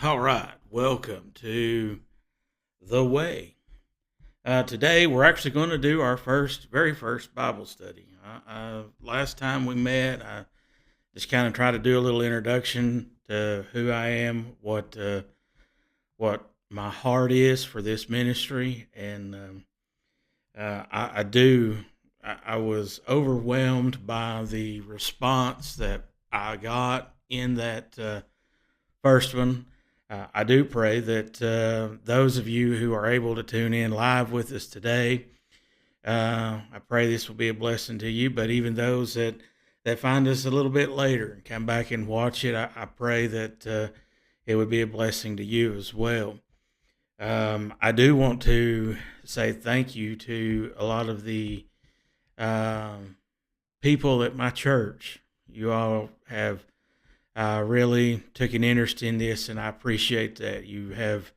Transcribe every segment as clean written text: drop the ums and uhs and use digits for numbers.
All right, welcome to The Way. Today we're actually going to do our very first Bible study. Last time we met, I just kind of tried to do a little introduction to who I am, what my heart is for this ministry, and I do. I was overwhelmed by the response that I got in that first one. I do pray that those of you who are able to tune in live with us today, I pray this will be a blessing to you. But even those that find us a little bit later and come back and watch it, I pray that it would be a blessing to you as well. I do want to say thank you to a lot of the um, people at my church. You all have really took an interest in this, and I appreciate that. You have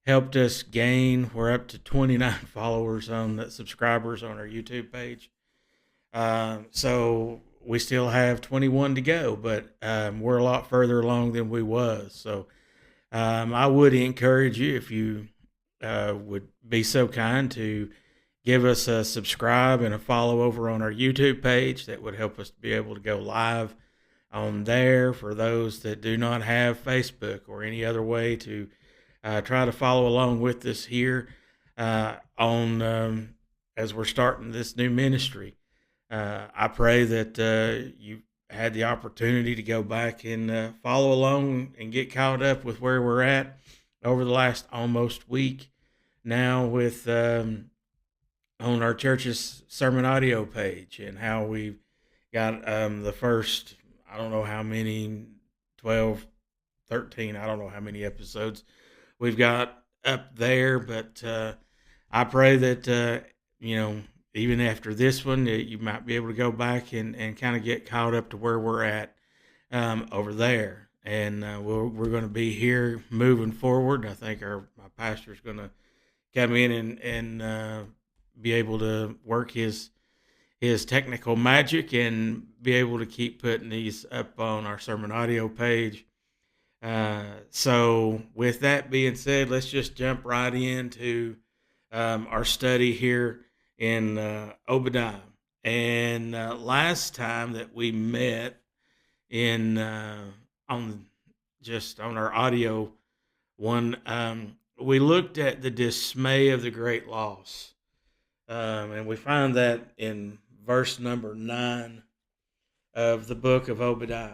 helped us gain. We're up to 29 followers on the subscribers on our YouTube page. So we still have 21 to go, but we're a lot further along than we was. So I would encourage you, if you would be so kind, to give us a subscribe and a follow over on our YouTube page. That would help us to be able to go live on there for those that do not have Facebook or any other way to try to follow along with us here on as we're starting this new ministry. I pray that you had the opportunity to go back and follow along and get caught up with where we're at over the last almost week now with on our church's sermon audio page, and how we've got the first, I don't know how many, 12, 13, I don't know how many episodes we've got up there, but I pray that, even after this one, that you might be able to go back and kind of get caught up to where we're at over there. And we're going to be here moving forward. I think my pastor's going to come in and be able to work his technical magic and be able to keep putting these up on our sermon audio page. So with that being said, let's just jump right into our study here in Obadiah. And last time that we met in on on our audio one, we looked at the dismay of the great loss. And we find that in verse number 9 of the book of Obadiah.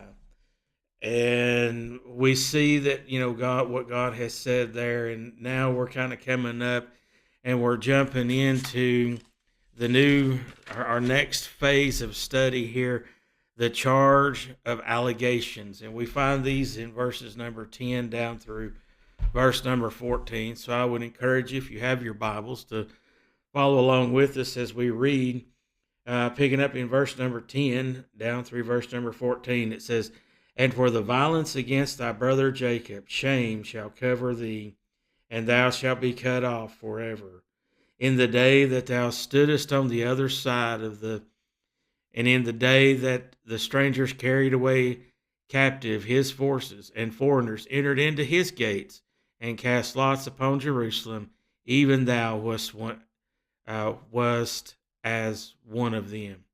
And we see that, what God has said there. And now we're kind of coming up and we're jumping into our next phase of study here, the charge of allegations. And we find these in verses number 10 down through verse number 14. So I would encourage you, if you have your Bibles, to follow along with us as we read, picking up in verse number 10 down through verse number 14. It says, "And for the violence against thy brother Jacob, shame shall cover thee, and thou shalt be cut off forever. In the day that thou stoodest on the other side and in the day that the strangers carried away captive his forces, and foreigners entered into his gates, and cast lots upon Jerusalem, even thou wast as one of them.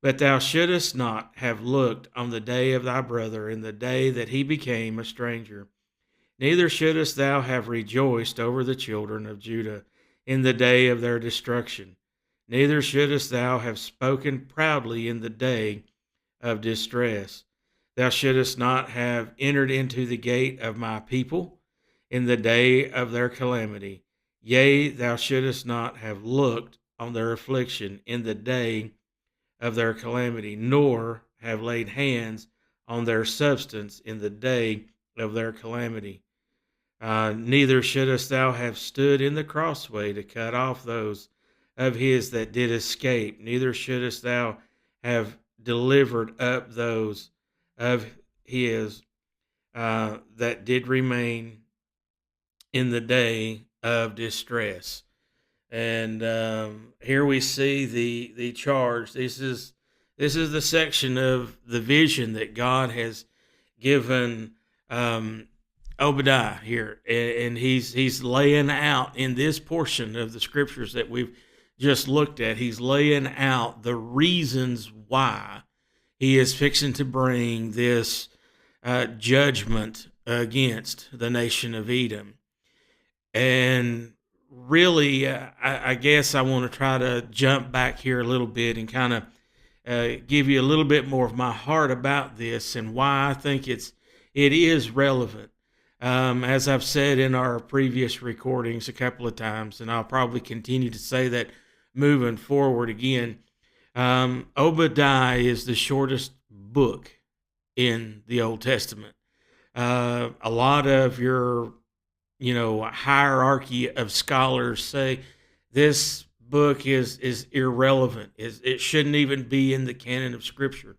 But thou shouldest not have looked on the day of thy brother, in the day that he became a stranger. Neither shouldest thou have rejoiced over the children of Judah in the day of their destruction. Neither shouldest thou have spoken proudly in the day of distress. Thou shouldest not have entered into the gate of my people in the day of their calamity. Yea, thou shouldest not have looked on their affliction in the day of their calamity, nor have laid hands on their substance in the day of their calamity. Neither shouldest thou have stood in the crossway to cut off those of his that did escape. Neither shouldest thou have delivered up those of his that did remain in the day of distress." And here we see the charge. This is the section of the vision that God has given Obadiah here, and he's laying out in this portion of the scriptures that we've just looked at. He's laying out the reasons why he is fixing to bring this judgment against the nation of Edom. And really, I guess I want to try to jump back here a little bit and kind of give you a little bit more of my heart about this and why I think it is relevant. As I've said in our previous recordings a couple of times, and I'll probably continue to say that moving forward again. Obadiah is the shortest book in the Old Testament. A lot of your, hierarchy of scholars say this book is irrelevant. It shouldn't even be in the canon of Scripture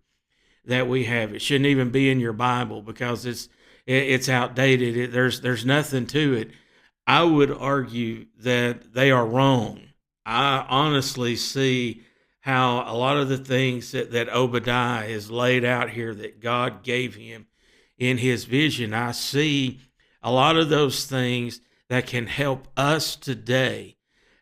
that we have. It shouldn't even be in your Bible because it's outdated. There's nothing to it. I would argue that they are wrong. I honestly see how a lot of the things that Obadiah has laid out here that God gave him in his vision, I see a lot of those things that can help us today.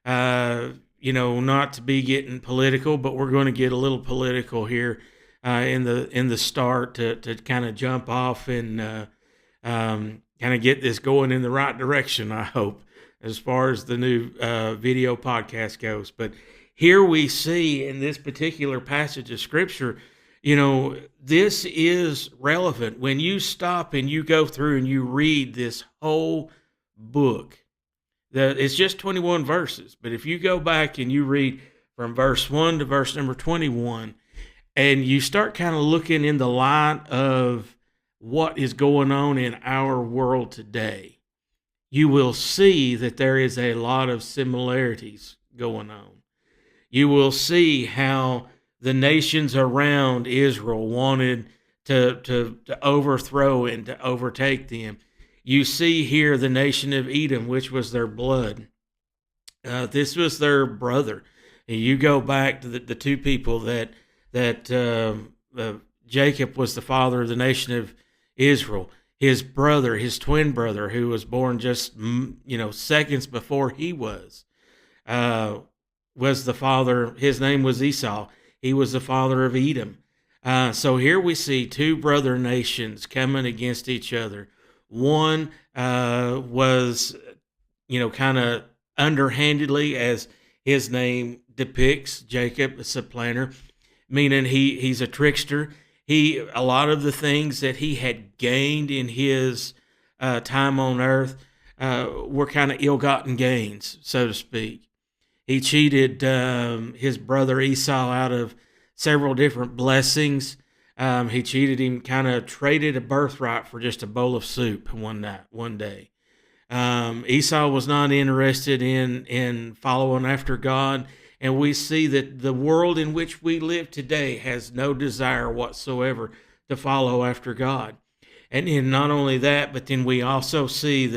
Not to be getting political, but we're going to get a little political here in the start to kind of jump off and kind of get this going in the right direction, I hope, as far as the new video podcast goes. But here we see in this particular passage of Scripture, this is relevant. When you stop and you go through and you read this whole book, it's just 21 verses. But if you go back and you read from verse 1 to verse number 21, and you start kind of looking in the light of what is going on in our world today, you will see that there is a lot of similarities going on. You will see how the nations around Israel wanted to overthrow and to overtake them. You see here the nation of Edom, which was their blood. This was their brother. And you go back to the two people that Jacob was the father of the nation of Israel. His brother, his twin brother, who was born just seconds before he was the father. His name was Esau. He was the father of Edom. So here we see two brother nations coming against each other. One was, kind of underhandedly, as his name depicts, Jacob, a supplanter, meaning he's a trickster. A lot of the things that he had gained in his time on earth were kind of ill-gotten gains, so to speak. He cheated his brother Esau out of several different blessings. He cheated him, kind of traded a birthright for just a bowl of soup one day. Esau was not interested in following after God. And we see that the world in which we live today has no desire whatsoever to follow after God. And then not only that, but then we also see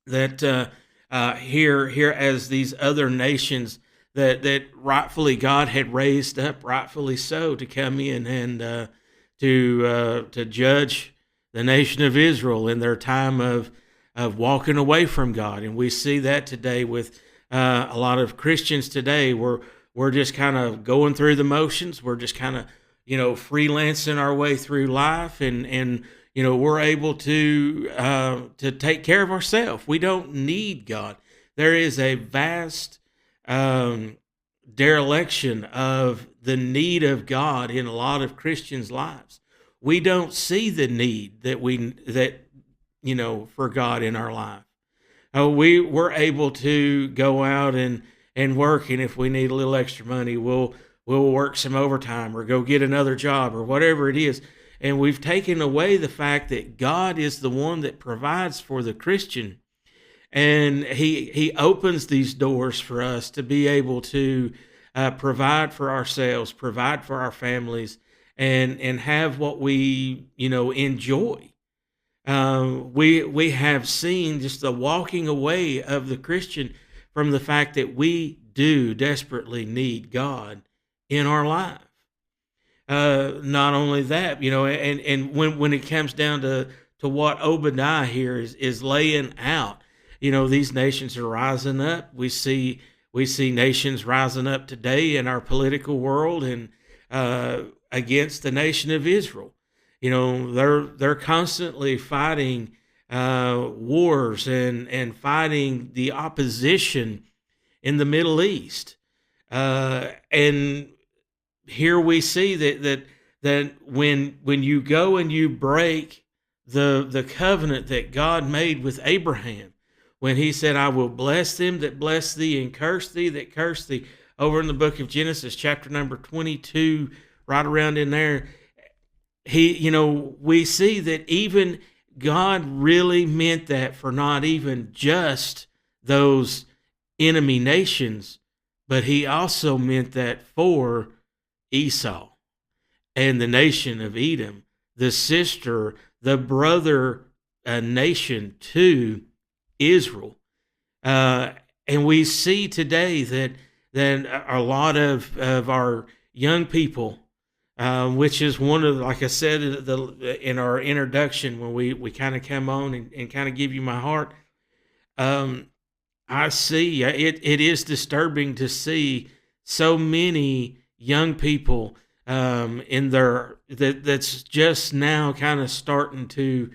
that here as these other nations that rightfully God had raised up, rightfully so, to come in and to judge the nation of Israel in their time of walking away from God. And we see that today with a lot of Christians today. We're just kind of going through the motions. We're just kind of freelancing our way through life, and we're able to take care of ourselves. We don't need God. There is a vast dereliction of the need of God in a lot of Christians' lives. We don't see the need that for God in our life. We're able to go out and work, and if we need a little extra money, we'll work some overtime or go get another job or whatever it is. And we've taken away the fact that God is the one that provides for the Christian. And he opens these doors for us to be able to provide for ourselves, provide for our families, and have what we enjoy. We have seen just the walking away of the Christian from the fact that we do desperately need God in our life. Not only that, and when it comes down to to what Obadiah here is laying out. These nations are rising up. We see nations rising up today in our political world and against the nation of Israel. They're constantly fighting wars and fighting the opposition in the Middle East. And here we see that when you go and you break the covenant that God made with Abraham, when he said, I will bless them that bless thee and curse thee that curse thee, over in the book of Genesis, chapter number 22, right around in there, we see that even God really meant that for not even just those enemy nations, but he also meant that for Esau and the nation of Edom, the sister, the brother nation to Israel. And we see today that a lot of our young people, which is one of, like I said in our introduction, when we kind of come on and kind of give you my heart, I see it is disturbing to see so many young people in that's just now kind of starting to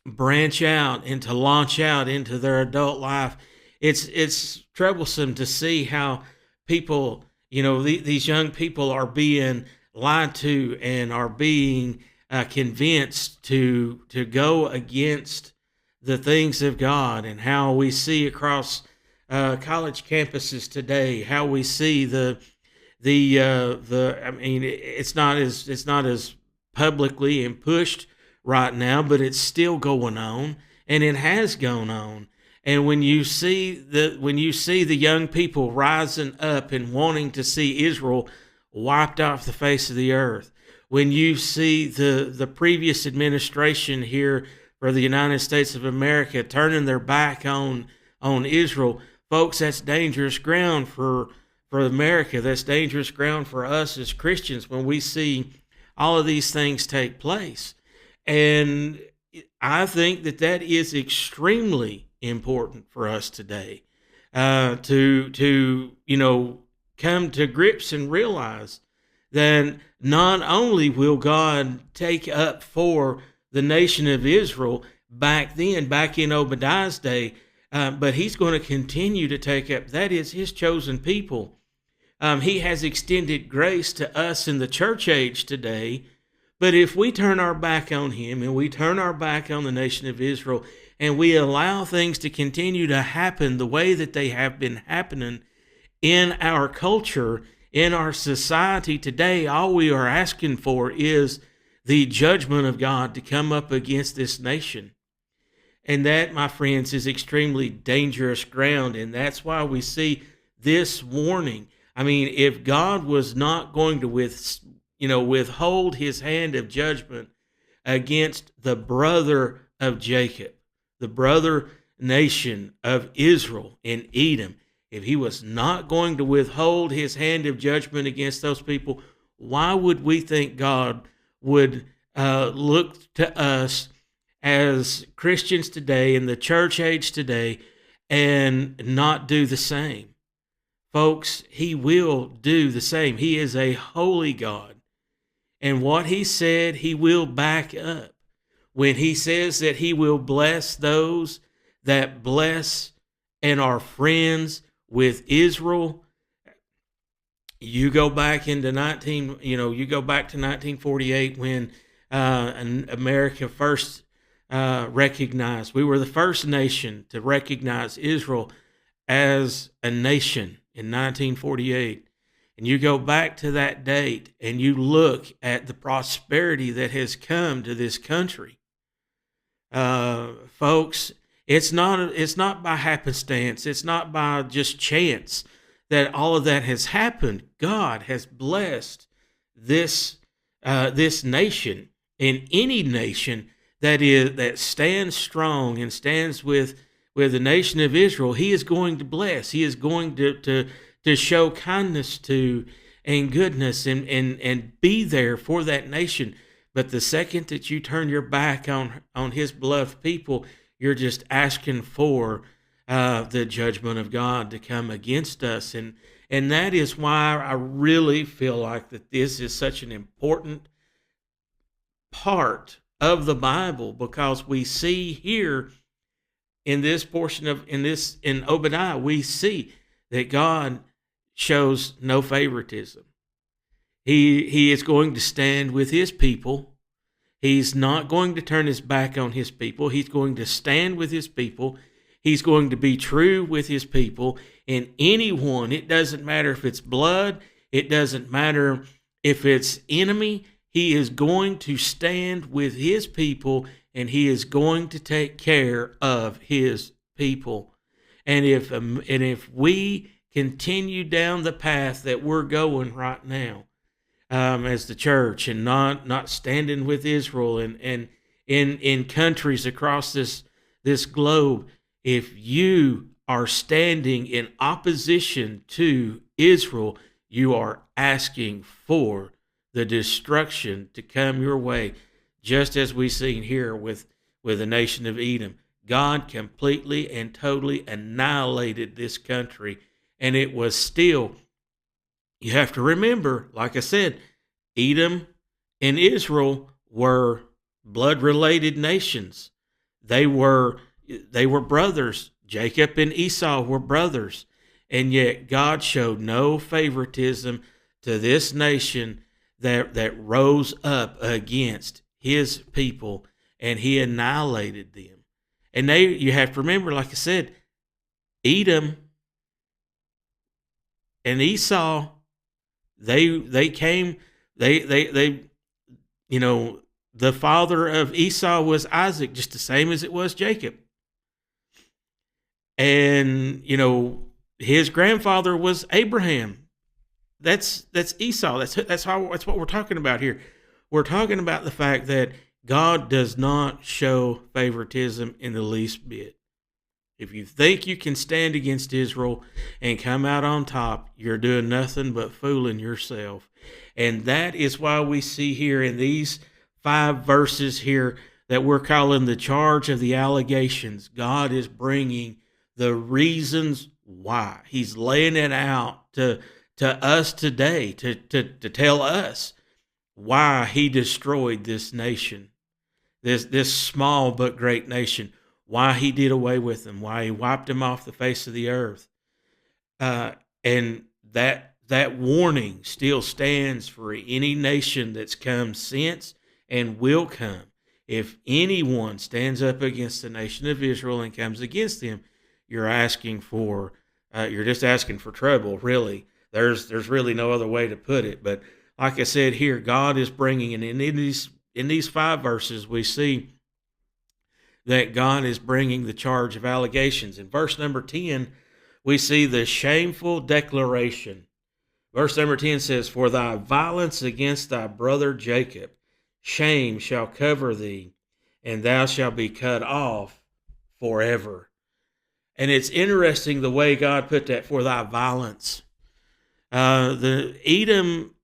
branch out and to launch out into their adult life. It's troublesome to see how people, these young people are being lied to and are being convinced to go against the things of God, and how we see across college campuses today, how we see it's not as publicly and pushed right now, but it's still going on, and it has gone on. And when you see the young people rising up and wanting to see Israel wiped off the face of the earth, when you see the previous administration here for the United States of America turning their back on Israel, folks, that's dangerous ground for America. That's dangerous ground for us as Christians when we see all of these things take place. And I think that is extremely important for us today, to come to grips and realize that not only will God take up for the nation of Israel back in Obadiah's day, but he's going to continue to take up, that is, his chosen people. He has extended grace to us in the church age today, but if we turn our back on him and we turn our back on the nation of Israel and we allow things to continue to happen the way that they have been happening in our culture, in our society today, all we are asking for is the judgment of God to come up against this nation. And that, my friends, is extremely dangerous ground. And that's why we see this warning. I mean, if God was not going to withhold his hand of judgment against the brother of Jacob, the brother nation of Israel in Edom, if he was not going to withhold his hand of judgment against those people, why would we think God would look to us as Christians today in the church age today and not do the same? Folks, he will do the same. He is a holy God. And what he said, he will back up. When he says that he will bless those that bless and are friends with Israel, you go back to 1948 when America first recognized. We were the first nation to recognize Israel as a nation in 1948. And you go back to that date and you look at the prosperity that has come to this country. Folks, it's not by happenstance. It's not by just chance that all of that has happened. God has blessed this nation, and any nation that stands strong and stands with the nation of Israel, he is going to bless. He is going to show kindness to and goodness and be there for that nation, But the second that you turn your back on his beloved people, you're just asking for the judgment of God to come against us. And that is why I really feel like that this is such an important part of the Bible, because we see here in this portion of in Obadiah, we see that God shows no favoritism. He is going to stand with his people. He's not going to turn his back on his people. He's going to stand with his people. He's going to be true with his people. And anyone, it doesn't matter if it's blood, it doesn't matter if it's enemy, he is going to stand with his people, and he is going to take care of his people. And if we continue down the path that we're going right now, as the church, and not standing with Israel, and in countries across this globe, if you are standing in opposition to Israel, you are asking for the destruction to come your way, just as we've seen here with the nation of Edom. God completely and totally annihilated this country, and it was still, you have to remember, like I said, Edom and Israel were blood-related nations. They were brothers. Jacob and Esau were brothers, and yet God showed no favoritism to this nation that rose up against his people, and he annihilated them. And you have to remember, like I said, Edom and Esau, they came, they the father of Esau was Isaac, just the same as it was Jacob. And his grandfather was Abraham. That's Esau. That's what we're talking about here. We're talking about the fact that God does not show favoritism in the least bit. If you think you can stand against Israel and come out on top, you're doing nothing but fooling yourself. And that is why we see here in these 5 verses here that we're calling the charge of the allegations. God is bringing the reasons why. He's laying it out to us today, to tell us why he destroyed this nation, this small but great nation, why he did away with them, why he wiped them off the face of the earth. And that warning still stands for any nation that's come since and will come. If anyone stands up against the nation of Israel and comes against them, you're just asking for trouble, really. There's really no other way to put it. But like I said here, God is bringing, and in these 5 verses, we see that God is bringing the charge of allegations. In verse number 10, we see the shameful declaration. Verse number 10 says, "For thy violence against thy brother Jacob, shame shall cover thee, and thou shalt be cut off forever." And it's interesting the way God put that, for thy violence. The Edom,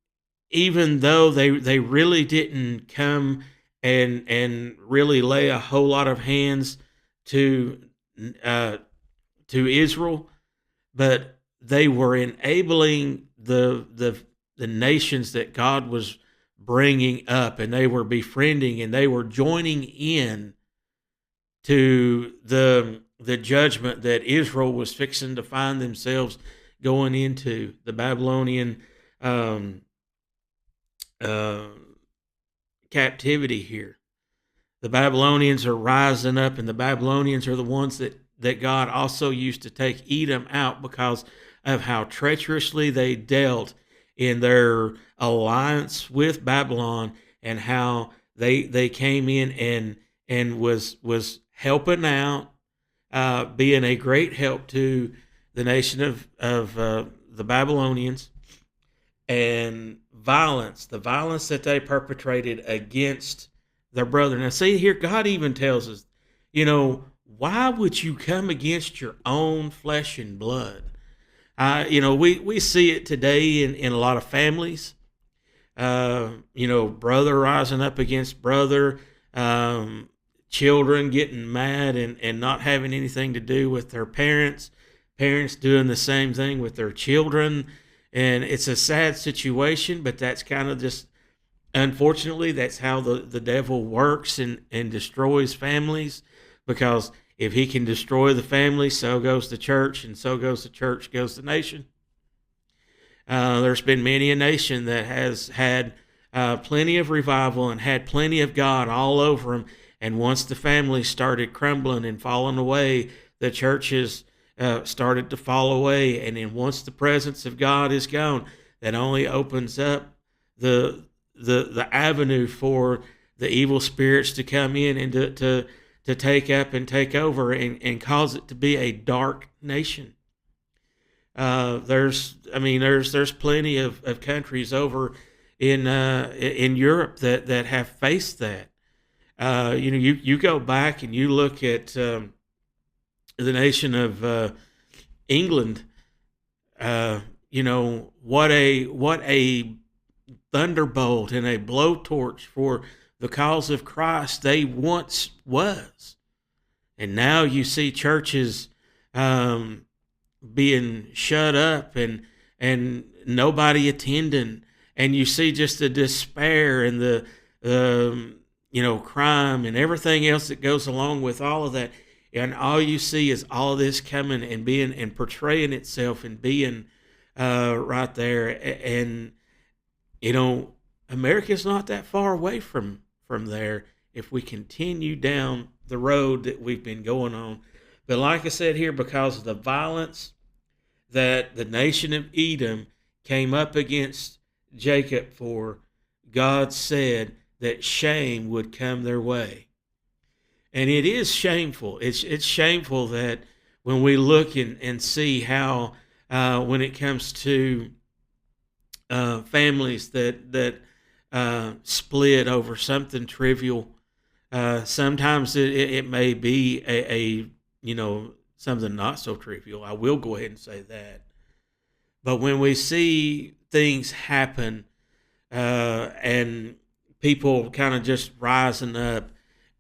even though they really didn't come and really lay a whole lot of hands to Israel, but they were enabling the nations that God was bringing up, and they were befriending, and they were joining in to the judgment that Israel was fixing to find themselves going into, the Babylonian captivity here. The Babylonians are rising up, and the Babylonians are the ones that God also used to take Edom out because of how treacherously they dealt in their alliance with Babylon, and how they came in and was helping out, being a great help to the nation of the Babylonians, and the violence that they perpetrated against their brother. Now, see here, God even tells us, why would you come against your own flesh and blood? We see it today in a lot of families. brother rising up against brother, um, children getting mad and not having anything to do with their parents, parents doing the same thing with their children. And it's a sad situation, but that's kind of just, unfortunately, that's how the devil works and destroys families, because if he can destroy the family, so goes the church, and so goes the church, goes the nation. There's been many a nation that has had plenty of revival and had plenty of God all over them. And once the families started crumbling and falling away, the churches started to fall away. And then once the presence of God is gone, that only opens up the avenue for the evil spirits to come in and to take up and take over and cause it to be a dark nation. There's plenty of countries over in Europe that have faced that. You go back and you look at the nation of England. What a thunderbolt and a blowtorch for the cause of Christ they once was, and now you see churches being shut up and nobody attending, and you see just the despair and the crime and everything else that goes along with all of that, and all you see is all of this coming and being and portraying itself and being right there. And America's not that far away from there if we continue down the road that we've been going on. But like I said here, because of the violence that the nation of Edom came up against Jacob for, God said that shame would come their way. And it is shameful. It's shameful that when we look and see how when it comes to families that split over something trivial, sometimes it may be a something not so trivial. I will go ahead and say that. But when we see things happen and people kind of just rising up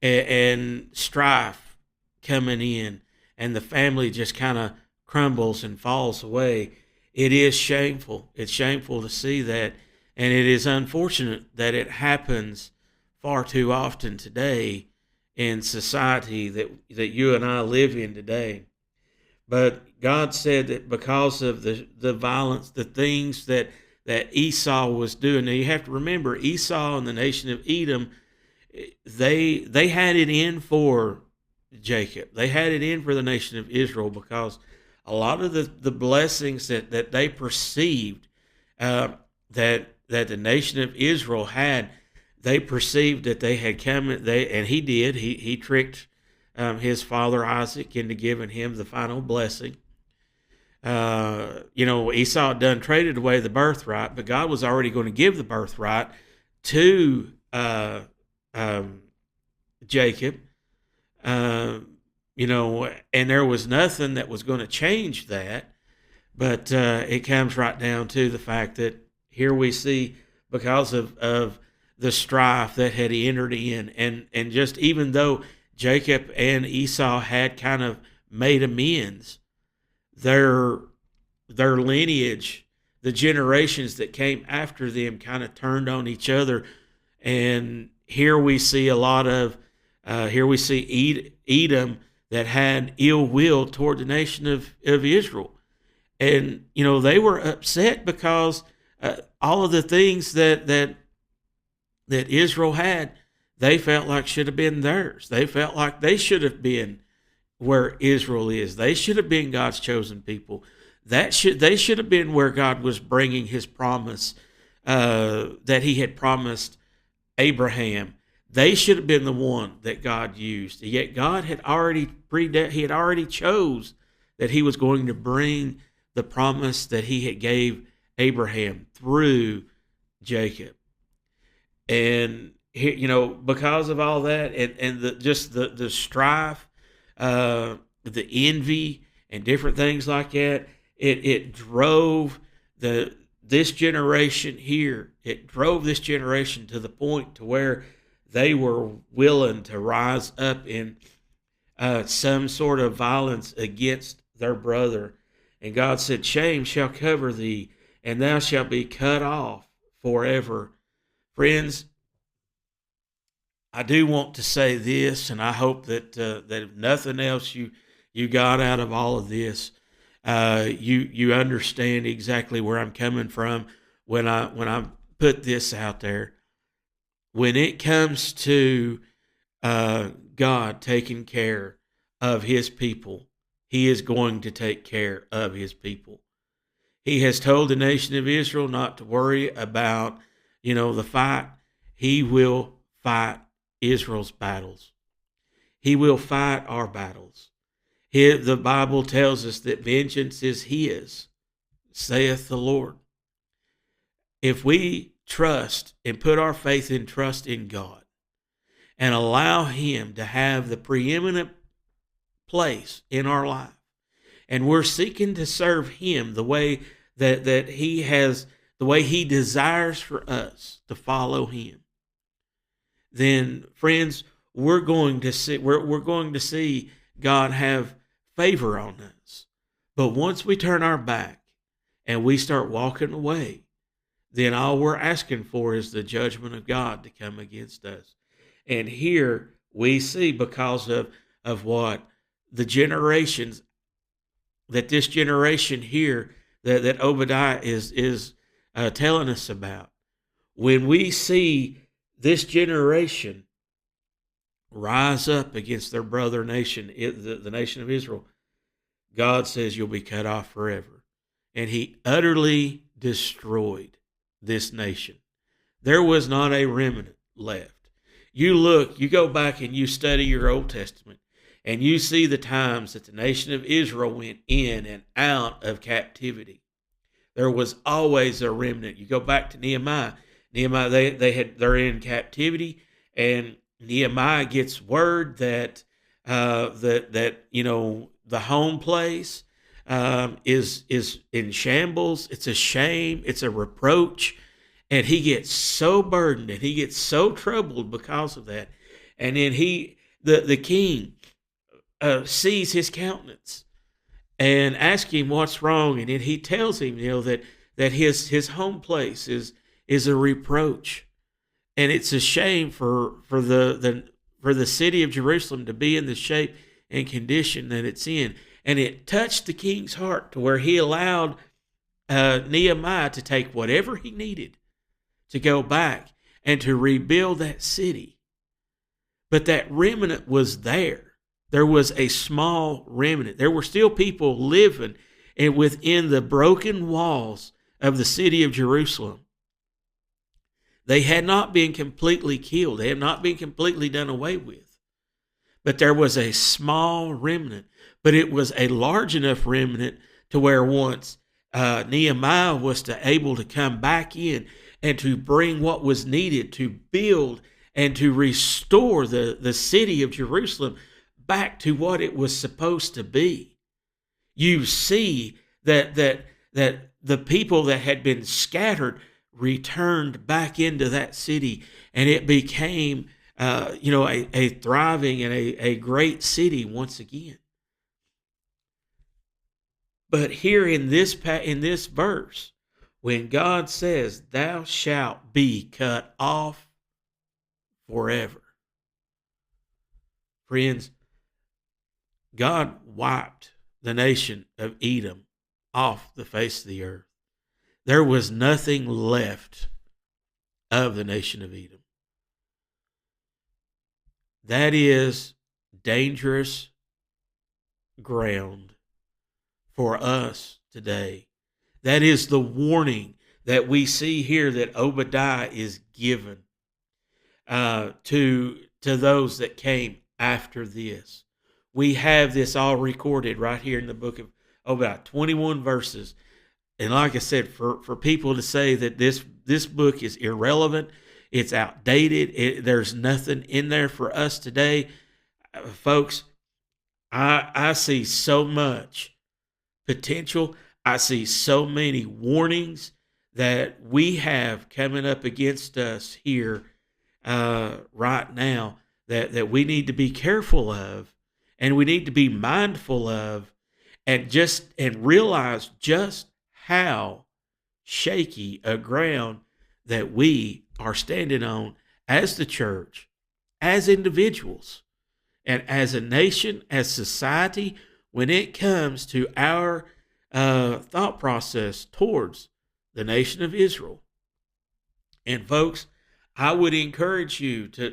and strife coming in and the family just kind of crumbles and falls away, it is shameful. It's shameful to see that. And it is unfortunate that it happens far too often today in society that you and I live in today. But God said that because of the violence, the things that Esau was doing. Now you have to remember, Esau and the nation of Edom, they had it in for Jacob. They had it in for the nation of Israel, because a lot of the blessings that they perceived that the nation of Israel had, they perceived that they had come. And he did. He tricked his father Isaac into giving him the final blessing. Esau had done traded away the birthright, but God was already going to give the birthright to Jacob. And there was nothing that was going to change that. But it comes right down to the fact that here we see, because of the strife that had entered in, and just even though Jacob and Esau had kind of made amends, their lineage, the generations that came after them, kind of turned on each other. And here we see here we see Edom that had ill will toward the nation of Israel. And, they were upset because all of the things that Israel had, they felt like should have been theirs. They felt like they should have been where Israel is. They should have been God's chosen people. They should have been where God was bringing his promise that he had promised Abraham. They should have been the one that God used. Yet God had already chose that he was going to bring the promise that he had gave Abraham through Jacob. And because of all that, and the strife, the envy, and different things like that, it drove the this generation here, it drove this generation to the point to where they were willing to rise up in some sort of violence against their brother. And God said, shame shall cover thee, and thou shalt be cut off forever. Friends, I do want to say this, and I hope that if nothing else you got out of all of this, you understand exactly where I'm coming from when I put this out there. When it comes to God taking care of His people, He is going to take care of His people. He has told the nation of Israel not to worry about, the fight. He will fight Israel's battles. He will fight our battles. The Bible tells us that vengeance is His, saith the Lord. If we trust and put our faith and trust in God and allow Him to have the preeminent place in our life, and we're seeking to serve Him the way that He has, the way He desires for us to follow Him, then friends, we're going to see God have favor on us. But once we turn our back and we start walking away, then all we're asking for is the judgment of God to come against us. And here we see, because of what the generations, that this generation here that Obadiah is telling us about, when we see this generation rise up against their brother nation, the nation of Israel, God says you'll be cut off forever. And He utterly destroyed this nation. There was not a remnant left. You go back and you study your Old Testament, and you see the times that the nation of Israel went in and out of captivity. There was always a remnant. You go back to Nehemiah. Nehemiah, they're in captivity, and Nehemiah gets word that the home place is in shambles. It's a shame. It's a reproach. And he gets so burdened and he gets so troubled because of that. And then the king sees his countenance and asks him what's wrong. And then he tells him, that his home place is a reproach. And it's a shame for the city of Jerusalem to be in the shape and condition that it's in. And it touched the king's heart to where he allowed Nehemiah to take whatever he needed to go back and to rebuild that city. But that remnant was there. There was a small remnant. There were still people living within the broken walls of the city of Jerusalem. They had not been completely killed. They had not been completely done away with. But there was a small remnant. But it was a large enough remnant to where once Nehemiah was able to come back in and to bring what was needed to build and to restore the city of Jerusalem back to what it was supposed to be. You see that the people that had been scattered returned back into that city, and it became a thriving and a great city once again. But here in this verse, when God says, thou shalt be cut off forever. Friends, God wiped the nation of Edom off the face of the earth. There was nothing left of the nation of Edom. That is dangerous ground for us today. That is the warning that we see here that Obadiah is given to those that came after this. We have this all recorded right here in the book of Obadiah, 21 verses. And like I said, for people to say that this book is irrelevant, it's outdated, there's nothing in there for us today, folks, I see so much potential. I see so many warnings that we have coming up against us here right now that we need to be careful of, and we need to be mindful of, and realize just how shaky a ground that we are standing on as the church, as individuals, and as a nation, as society, when it comes to our thought process towards the nation of Israel. And folks, I would encourage you to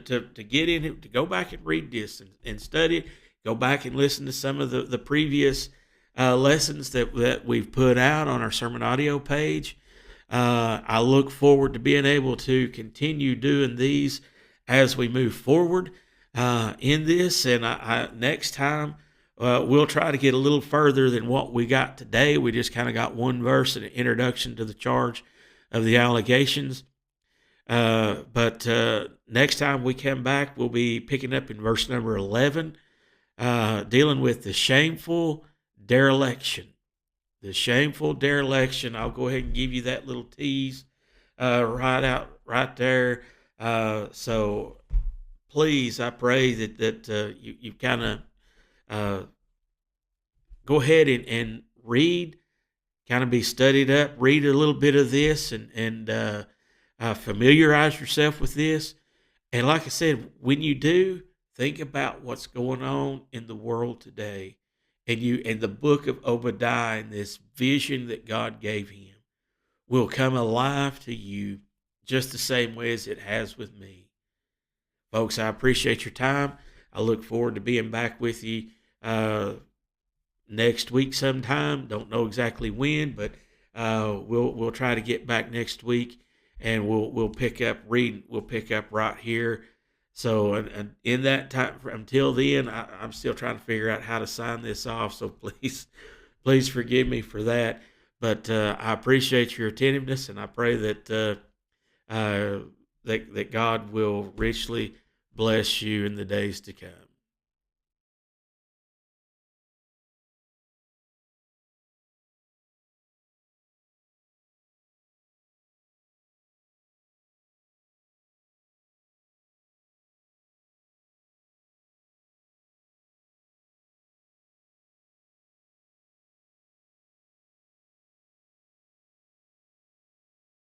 get in it, to go back and read this and study it. Go back and listen to some of the previous lessons that we've put out on our sermon audio page. I look forward to being able to continue doing these as we move forward in this. And next time, we'll try to get a little further than what we got today. We just kind of got one verse and an introduction to the charge of the allegations. But next time we come back, we'll be picking up in verse number 11, dealing with the shameful dereliction. The shameful dereliction. I'll go ahead and give you that little tease right there. So please, I pray that you kind of go ahead and read, kind of be studied up, read a little bit of this, and familiarize yourself with this. And like I said, when you do, think about what's going on in the world today, and the book of Obadiah and this vision that God gave him will come alive to you just the same way as it has with me. Folks, I appreciate your time. I look forward to being back with you next week sometime. Don't know exactly when, but we'll try to get back next week, and we'll pick up reading. We'll pick up right here. So, and in that time, until then, I'm still trying to figure out how to sign this off. So please forgive me for that. But I appreciate your attentiveness, and I pray that that God will richly bless you in the days to come.